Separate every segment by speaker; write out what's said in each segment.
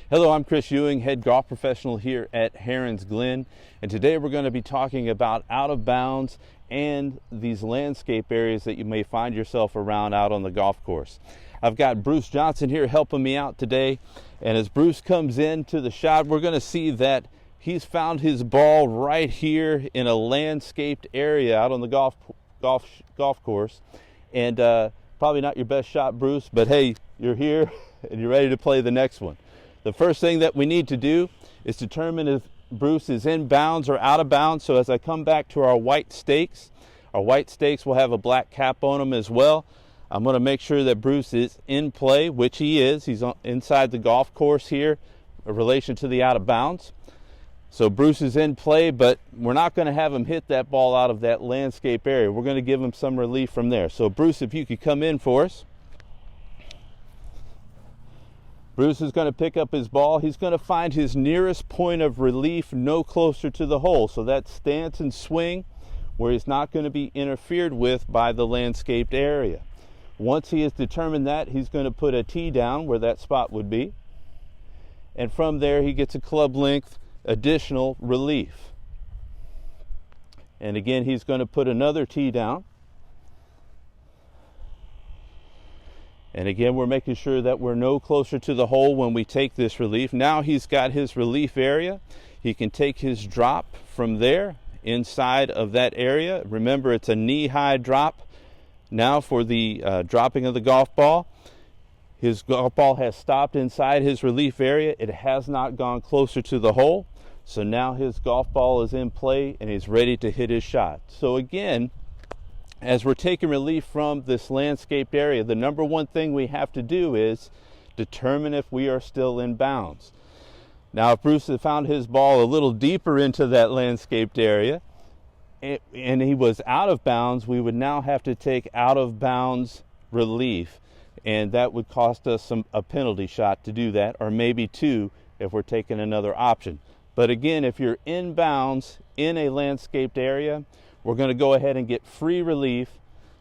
Speaker 1: Hello, I'm Chris Ewing, head golf professional here at Herons Glen, and today we're going to be talking about out of bounds and these landscape areas that you may find yourself around out on the golf course. I've got Bruce Johnson here helping me out today, and as Bruce comes into the shot, we're going to see that he's found his ball right here in a landscaped area out on the golf course, and probably not your best shot, Bruce, but hey, you're here and you're ready to play the next one. The first thing that we need to do is determine if Bruce is in bounds or out of bounds. So as I come back to our white stakes will have a black cap on them as well. I'm going to make sure that Bruce is in play, which he is. He's inside the golf course here in relation to the out of bounds. So Bruce is in play, but we're not going to have him hit that ball out of that landscape area. We're going to give him some relief from there. So Bruce, if you could come in for us. Bruce is going to pick up his ball. He's going to find his nearest point of relief no closer to the hole. So that stance and swing where he's not going to be interfered with by the landscaped area. Once he has determined that, he's going to put a tee down where that spot would be. And from there, he gets a club length additional relief. And again, he's going to put another tee down. And again, we're making sure that we're no closer to the hole when we take this relief. Now he's got his relief area. He can take his drop from there inside of that area. Remember, it's a knee-high drop now for the dropping of the golf ball. His golf ball has stopped inside his relief area. It has not gone closer to the hole. So now his golf ball is in play and he's ready to hit his shot. So again, as we're taking relief from this landscaped area, the number one thing we have to do is determine if we are still in bounds. Now, if Bruce had found his ball a little deeper into that landscaped area and he was out of bounds, we would now have to take out of bounds relief, and that would cost us a penalty shot to do that, or maybe two if we're taking another option. But again, if you're in bounds in a landscaped area, we're going to go ahead and get free relief,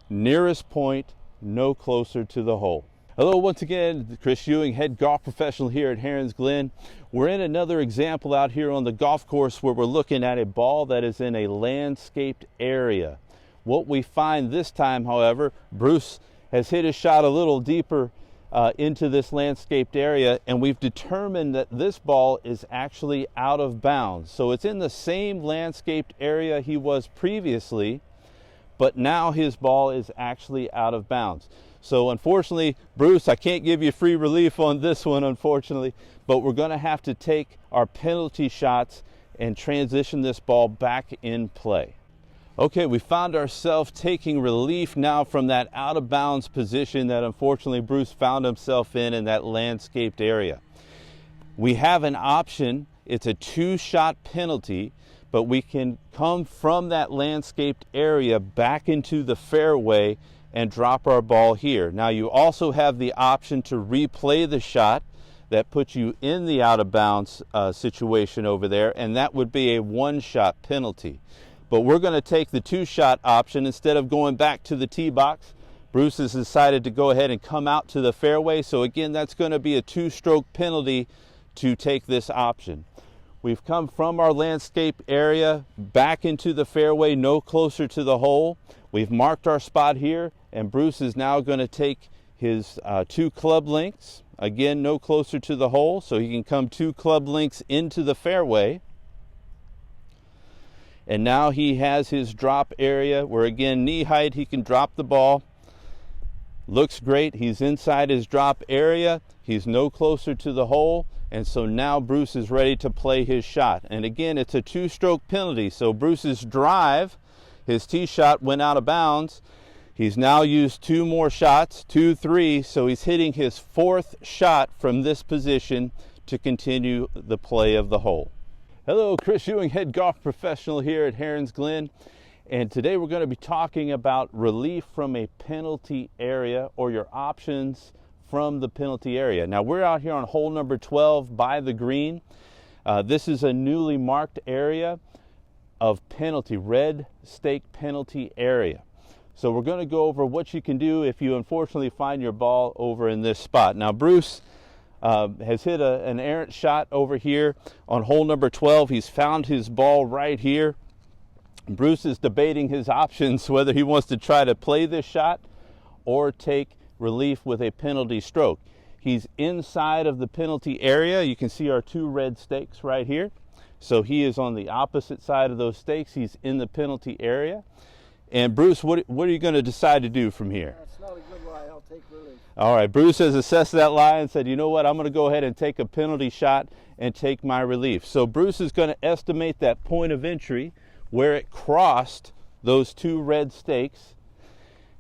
Speaker 1: nearest point, no closer to the hole. Hello, once again, Chris Ewing, head golf professional here at Herons Glen. We're in another example out here on the golf course where we're looking at a ball that is in a landscaped area. What we find this time, however, Bruce has hit his shot a little deeper into this landscaped area, and we've determined that this ball is actually out of bounds. So it's in the same landscaped area he was previously, but now his ball is actually out of bounds. So unfortunately, Bruce, I can't give you free relief on this one, unfortunately, but we're going to have to take our penalty shots and transition this ball back in play. Okay, we found ourselves taking relief now from that out of bounds position that unfortunately Bruce found himself in that landscaped area. We have an option. It's a 2-shot penalty, but we can come from that landscaped area back into the fairway and drop our ball here. Now you also have the option to replay the shot that puts you in the out of bounds situation over there, and that would be a 1-shot penalty. But we're going to take the 2-shot option. Instead of going back to the tee box, Bruce has decided to go ahead and come out to the fairway. So again, that's going to be a 2-stroke penalty to take this option. We've come from our landscape area back into the fairway, no closer to the hole. We've marked our spot here, and Bruce is now going to take his 2 club lengths. Again, no closer to the hole, so he can come 2 club lengths into the fairway. And now he has his drop area where, again, knee height, he can drop the ball. Looks great. He's inside his drop area. He's no closer to the hole. And so now Bruce is ready to play his shot. And again, it's a 2-stroke penalty. So Bruce's drive, his tee shot, went out of bounds. He's now used 2 more shots, 2, 3. So he's hitting his 4th shot from this position to continue the play of the hole. Hello, Chris Ewing, head golf professional here at Herons Glen, and today we're going to be talking about relief from a penalty area, or your options from the penalty area. Now we're out here on hole number 12 by the green. This is a newly marked area of penalty, red stake penalty area. So we're going to go over what you can do if you unfortunately find your ball over in this spot. Now Bruce has hit an errant shot over here on hole number 12. He's found his ball right here. Bruce is debating his options, whether he wants to try to play this shot or take relief with a penalty stroke. He's inside of the penalty area. You can see our 2 red stakes right here. So he is on the opposite side of those stakes. He's in the penalty area. And Bruce, what are you going to decide to do from here?
Speaker 2: That's not a good lie. I'll take relief.
Speaker 1: All right, Bruce has assessed that lie and said, you know what, I'm going to go ahead and take a penalty shot and take my relief. So Bruce is going to estimate that point of entry where it crossed those 2 red stakes,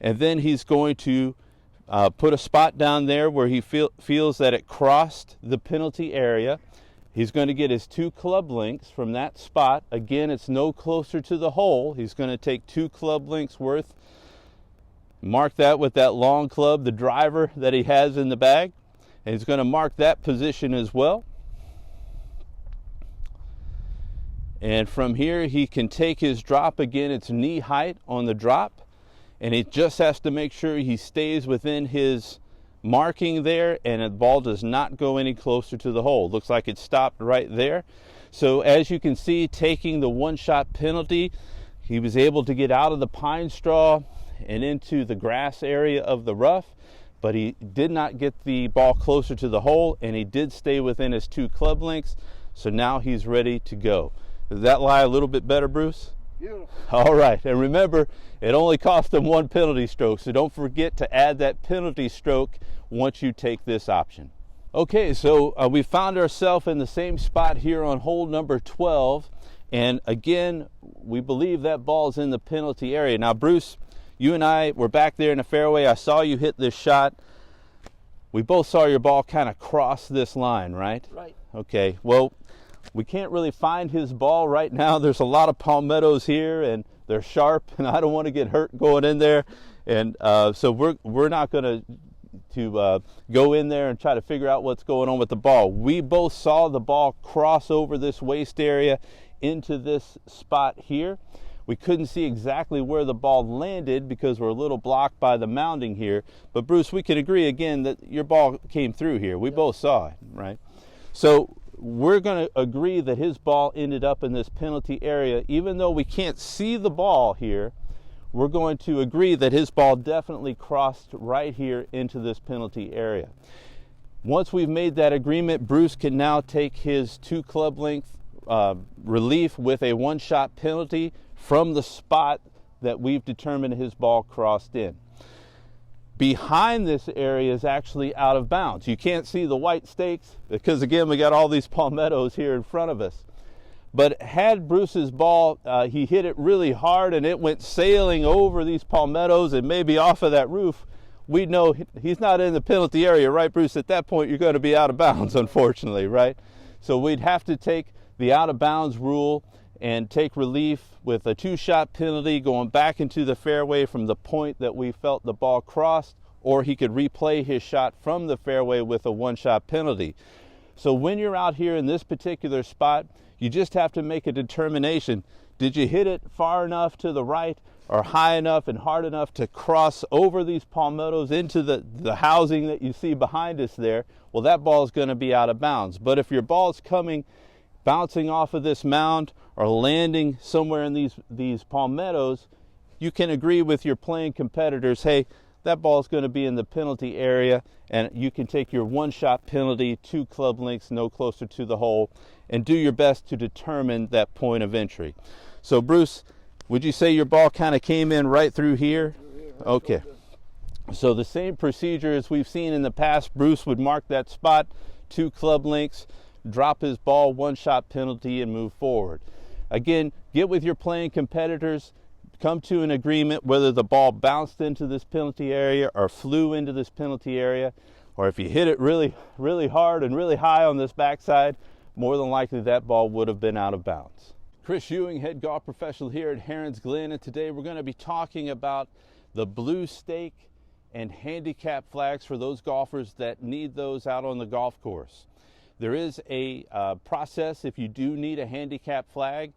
Speaker 1: and then he's going to put a spot down there where he feels that it crossed the penalty area. He's going to get his 2 club links from that spot. Again, it's no closer to the hole. He's going to take 2 club links worth, mark that with that long club, the driver that he has in the bag, and he's going to mark that position as well. And from here, he can take his drop. Again, it's knee height on the drop, and he just has to make sure he stays within his marking there and the ball does not go any closer to the hole. Looks like it stopped right there. So as you can see, taking the 1-shot penalty, he was able to get out of the pine straw and into the grass area of the rough, but he did not get the ball closer to the hole, and he did stay within his 2 club links. So now he's ready to go. Does that lie a little bit better, Bruce?
Speaker 2: Beautiful.
Speaker 1: All right, and remember, it only cost him 1 penalty stroke, so don't forget to add that penalty stroke once you take this option. Okay, so we found ourselves in the same spot here on hole number 12, and again, we believe that ball's in the penalty area. Now, Bruce, you and I were back there in the fairway. I saw you hit this shot. We both saw your ball kind of cross this line, right?
Speaker 2: Right.
Speaker 1: Okay, well, we can't really find his ball right now. There's a lot of palmettos here, and they're sharp, and I don't want to get hurt going in there. And so we're not going to go in there and try to figure out what's going on with the ball. We both saw the ball cross over this waist area into this spot here. We couldn't see exactly where the ball landed because we're a little blocked by the mounding here. But Bruce, we can agree again that your ball came through here. We both saw it, right? So we're going to agree that his ball ended up in this penalty area. Even though we can't see the ball here, we're going to agree that his ball definitely crossed right here into this penalty area. Once we've made that agreement, Bruce can now take his 2 club length relief with a 1-shot penalty from the spot that we've determined his ball crossed in. Behind this area is actually out of bounds. You can't see the white stakes because, again, we got all these palmettos here in front of us. But had Bruce's ball, he hit it really hard and it went sailing over these palmettos and maybe off of that roof, we'd know he's not in the penalty area, right, Bruce? At that point, you're going to be out of bounds, unfortunately, right? So we'd have to take the out of bounds rule and take relief with a 2-shot penalty going back into the fairway from the point that we felt the ball crossed, or he could replay his shot from the fairway with a 1-shot penalty. So when you're out here in this particular spot, you just have to make a determination. Did you hit it far enough to the right or high enough and hard enough to cross over these palmettos into the housing that you see behind us there? Well, that ball is going to be out of bounds. But if your ball's bouncing off of this mound or landing somewhere in these palmettos, you can agree with your playing competitors, hey, that ball is going to be in the penalty area, and you can take your 1-shot penalty, 2 club lengths no closer to the hole, and do your best to determine that point of entry. So, Bruce, would you say your ball kind of came in right through here? Okay. So the same procedure as we've seen in the past, Bruce would mark that spot, 2 club lengths, drop his ball, 1-shot penalty, and move forward. Again, get with your playing competitors, come to an agreement whether the ball bounced into this penalty area or flew into this penalty area, or if you hit it really, really hard and really high on this backside, more than likely that ball would have been out of bounds. Chris Ewing, head golf professional here at Herons Glen, and today we're going to be talking about the blue stake and handicap flags for those golfers that need those out on the golf course. There is a process if you do need a handicap flag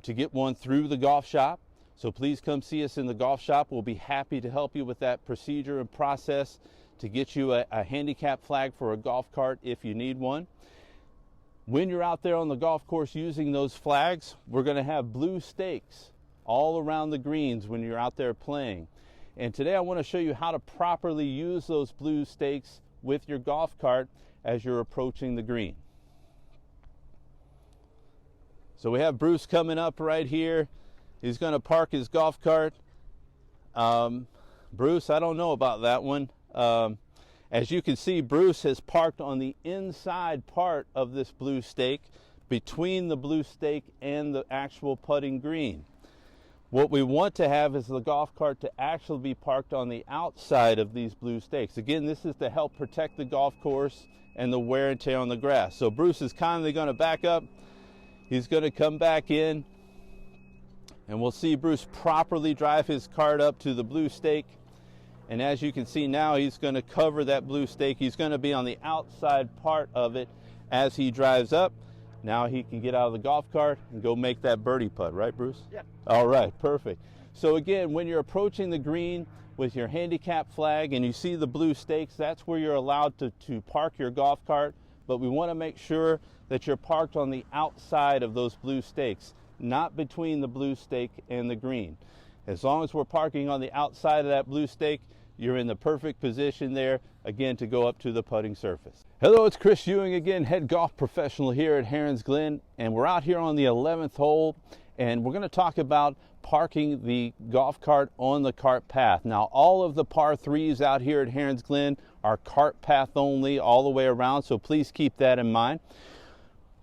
Speaker 1: to get one through the golf shop. So please come see us in the golf shop. We'll be happy to help you with that procedure and process to get you a handicap flag for a golf cart if you need one. When you're out there on the golf course using those flags, we're going to have blue stakes all around the greens when you're out there playing. And today I want to show you how to properly use those blue stakes with your golf cart as you're approaching the green. So we have Bruce coming up right here. He's going to park his golf cart. Bruce, I don't know about that one. As you can see, Bruce has parked on the inside part of this blue stake, between the blue stake and the actual putting green. What we want to have is the golf cart to actually be parked on the outside of these blue stakes. Again, this is to help protect the golf course and the wear and tear on the grass. So Bruce is kindly going to back up. He's going to come back in, and we'll see Bruce properly drive his cart up to the blue stake. And as you can see now, he's going to cover that blue stake. He's going to be on the outside part of it as he drives up. Now he can get out of the golf cart and go make that birdie putt, right, Bruce?
Speaker 2: Yeah.
Speaker 1: All right, perfect. So again, when you're approaching the green with your handicap flag and you see the blue stakes, that's where you're allowed to park your golf cart. But we want to make sure that you're parked on the outside of those blue stakes, not between the blue stake and the green. As long as we're parking on the outside of that blue stake, you're in the perfect position there, again, to go up to the putting surface. Hello, it's Chris Ewing again, head golf professional here at Heron's Glen, and we're out here on the 11th hole, and we're going to talk about parking the golf cart on the cart path. Now, all of the par 3s out here at Heron's Glen are cart path only all the way around, so please keep that in mind.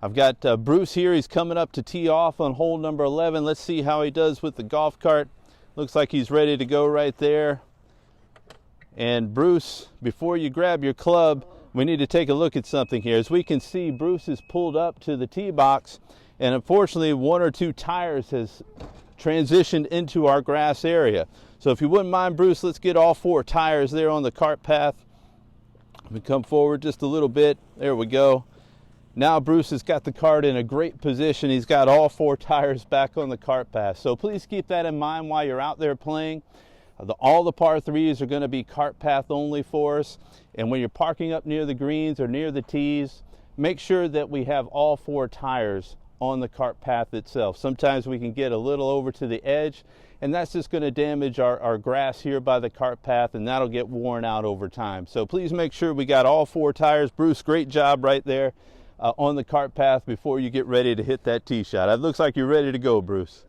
Speaker 1: I've got Bruce here. He's coming up to tee off on hole number 11. Let's see how he does with the golf cart. Looks like he's ready to go right there. And Bruce, before you grab your club, we need to take a look at something here. As we can see, Bruce is pulled up to the tee box, and unfortunately one or two tires has transitioned into our grass area. So if you wouldn't mind, Bruce, let's get all 4 tires there on the cart path. We come forward just a little bit. There we go. Now Bruce has got the cart in a great position. He's got all 4 tires back on the cart path. So please keep that in mind while you're out there playing. All the par 3s are going to be cart path only for us. And when you're parking up near the greens or near the tees, make sure that we have all 4 tires on the cart path itself. Sometimes we can get a little over to the edge, and that's just going to damage our grass here by the cart path, and that'll get worn out over time. So please make sure we got all 4 tires. Bruce, great job right there on the cart path before you get ready to hit that tee shot. It looks like you're ready to go, Bruce.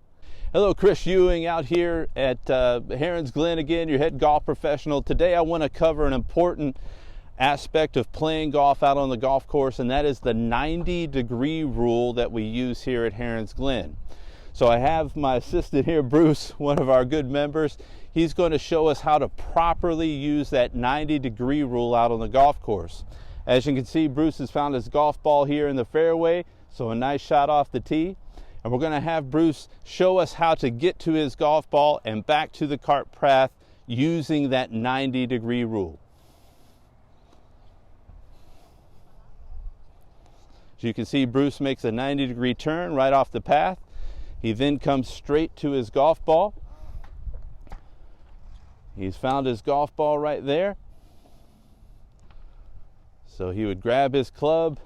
Speaker 1: Hello, Chris Ewing out here at Heron's Glen again, your head golf professional. Today I want to cover an important aspect of playing golf out on the golf course, and that is the 90-degree rule that we use here at Heron's Glen. So I have my assistant here, Bruce, one of our good members. He's going to show us how to properly use that 90-degree rule out on the golf course. As you can see, Bruce has found his golf ball here in the fairway, so a nice shot off the tee. And we're going to have Bruce show us how to get to his golf ball and back to the cart path using that 90-degree rule. As you can see, Bruce makes a 90-degree turn right off the path. He then comes straight to his golf ball. He's found his golf ball right there. So he would grab his club.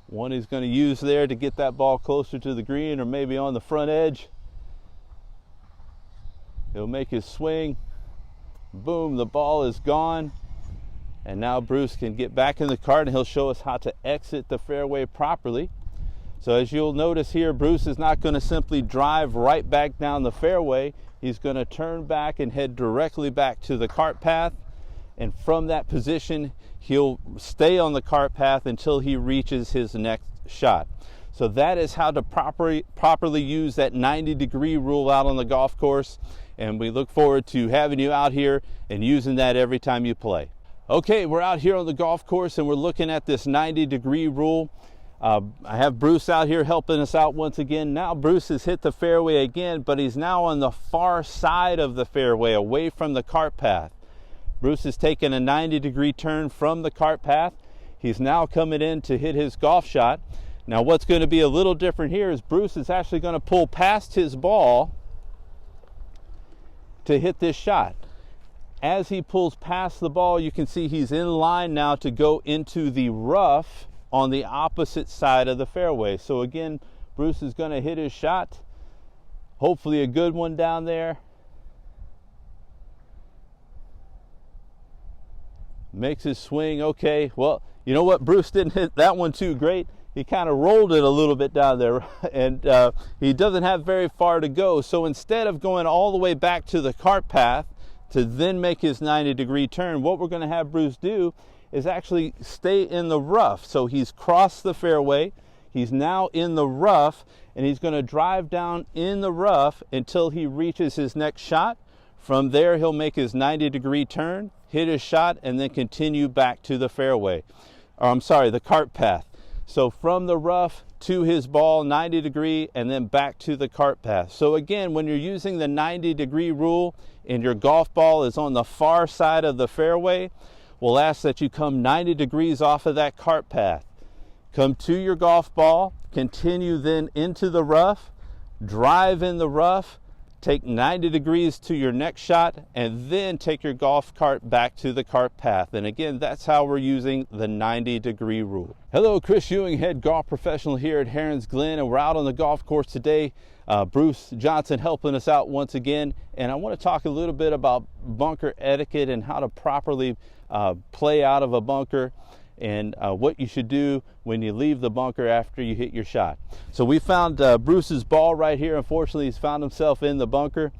Speaker 1: One he's going to use there to get that ball closer to the green or maybe on the front edge. He'll make his swing. Boom, the ball is gone. And now Bruce can get back in the cart, and he'll show us how to exit the fairway properly. So as you'll notice here, Bruce is not going to simply drive right back down the fairway. He's going to turn back and head directly back to the cart path. And from that position, he'll stay on the cart path until he reaches his next shot. So that is how to properly use that 90-degree rule out on the golf course. And we look forward to having you out here and using that every time you play. Okay, we're out here on the golf course and we're looking at this 90-degree rule. I have Bruce out here helping us out once again. Now Bruce has hit the fairway again, but he's now on the far side of the fairway, away from the cart path. Bruce has taken a 90-degree turn from the cart path. He's now coming in to hit his golf shot. Now what's going to be a little different here is Bruce is actually going to pull past his ball to hit this shot. as he pulls past the ball, you can see he's in line now to go into the rough on the opposite side of the fairway. So again, Bruce is going to hit his shot. Hopefully a good one down there. Makes his swing. Okay, well, you know what? Bruce didn't hit that one too great. He kind of rolled it a little bit down there, and he doesn't have very far to go. So instead of going all the way back to the cart path to then make his 90-degree turn, what we're going to have Bruce do is actually stay in the rough. So he's crossed the fairway. He's now in the rough, and he's going to drive down in the rough until he reaches his next shot. From there, he'll make his 90-degree turn, hit his shot, and then continue back to the fairway. Or I'm sorry, the cart path. So from the rough to his ball, 90 degree, and then back to the cart path. So again, when you're using the 90-degree rule and your golf ball is on the far side of the fairway, we'll ask that you come 90 degrees off of that cart path. Come to your golf ball, continue then into the rough, drive in the rough, take 90 degrees to your next shot, and then take your golf cart back to the cart path. And again, that's how we're using the 90-degree rule. Hello, Chris Ewing, head golf professional here at Herons Glen, and we're out on the golf course today. Bruce Johnson helping us out once again, and I want to talk a little bit about bunker etiquette and how to properly play out of a bunker, and what you should do when you leave the bunker after you hit your shot. So we found Bruce's ball right here. Unfortunately, he's found himself in the bunker.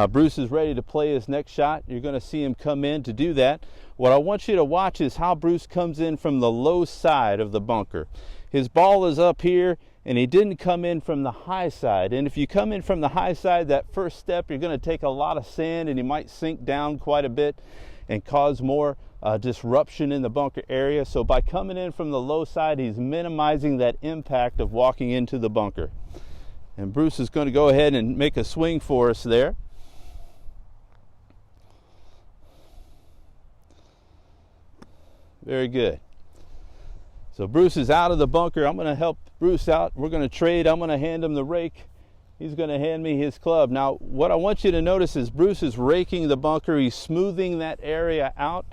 Speaker 1: Bruce is ready to play his next shot. You're going to see him come in to do that. What I want you to watch is how Bruce comes in from the low side of the bunker. His ball is up here, and he didn't come in from the high side. And if you come in from the high side, that first step, you're going to take a lot of sand, and you might sink down quite a bit and cause more disruption in the bunker area. So by coming in from the low side, he's minimizing that impact of walking into the bunker. And Bruce is going to go ahead and make a swing for us there. Very good. So Bruce is out of the bunker. I'm going to help Bruce out. We're going to trade. I'm going to hand him the rake. He's going to hand me his club. Now, what I want you to notice is Bruce is raking the bunker. He's smoothing that area out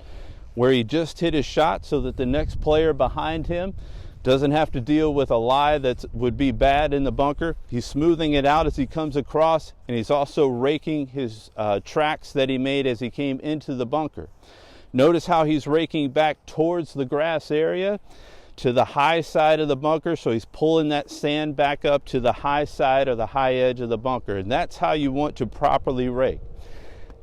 Speaker 1: where he just hit his shot so that the next player behind him doesn't have to deal with a lie that would be bad in the bunker. He's smoothing it out as he comes across, and he's also raking his tracks that he made as he came into the bunker. Notice how he's raking back towards the grass area to the high side of the bunker, so he's pulling that sand back up to the high side or the high edge of the bunker, and that's how you want to properly rake.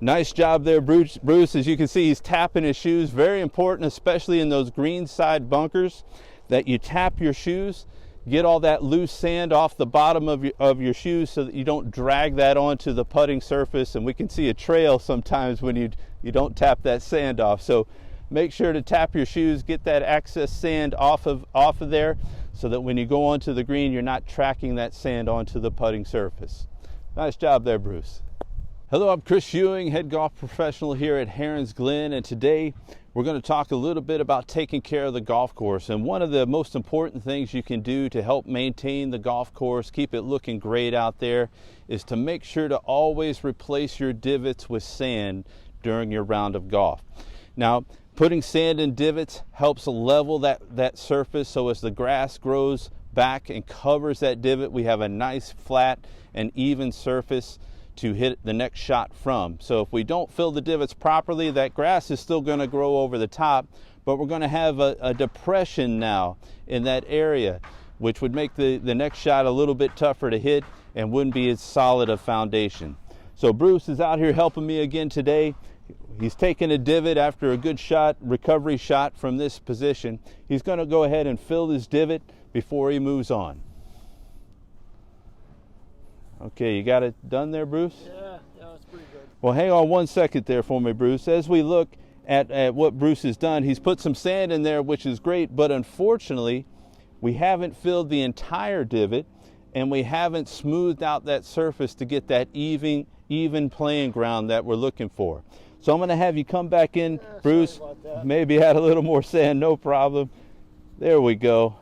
Speaker 1: Nice job there, Bruce. As you can see, he's tapping his shoes. Very important, especially in those green side bunkers, that you tap your shoes, get all that loose sand off the bottom of your shoes so that you don't drag that onto the putting surface, and we can see a trail sometimes when you don't tap that sand off. So make sure to tap your shoes, get that excess sand off of there so that when you go onto the green, you're not tracking that sand onto the putting surface. Nice job there, Bruce. Hello, I'm Chris Ewing, head golf professional here at Herons Glen, and today we're going to talk a little bit about taking care of the golf course. And one of the most important things you can do to help maintain the golf course, keep it looking great out there, is to make sure to always replace your divots with sand during your round of golf. Now, putting sand in divots helps level that surface, so as the grass grows back and covers that divot, we have a nice flat and even surface to hit the next shot from. So if we don't fill the divots properly, that grass is still going to grow over the top, but we're going to have a depression now in that area, which would make the next shot a little bit tougher to hit and wouldn't be as solid a foundation. So Bruce is out here helping me again today. He's taking a divot after a good shot, recovery shot from this position. He's going to go ahead and fill this divot before he moves on. Okay, you got it done there, Bruce?
Speaker 2: Yeah, it's pretty good.
Speaker 1: Well, hang on one second there for me, Bruce. As we look at what Bruce has done, he's put some sand in there, which is great, but unfortunately, we haven't filled the entire divot, and we haven't smoothed out that surface to get that even playing ground that we're looking for. So I'm going to have you come back in, Bruce. Maybe add a little more sand, no problem. There we go.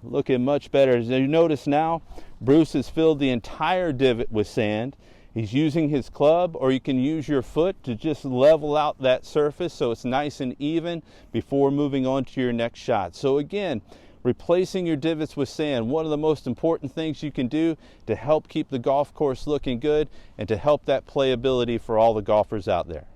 Speaker 1: Looking much better. As you notice now, Bruce has filled the entire divot with sand, He's using his club, or you can use your foot to just level out that surface so it's nice and even before moving on to your next shot. So again, replacing your divots with sand, one of the most important things you can do to help keep the golf course looking good and to help that playability for all the golfers out there.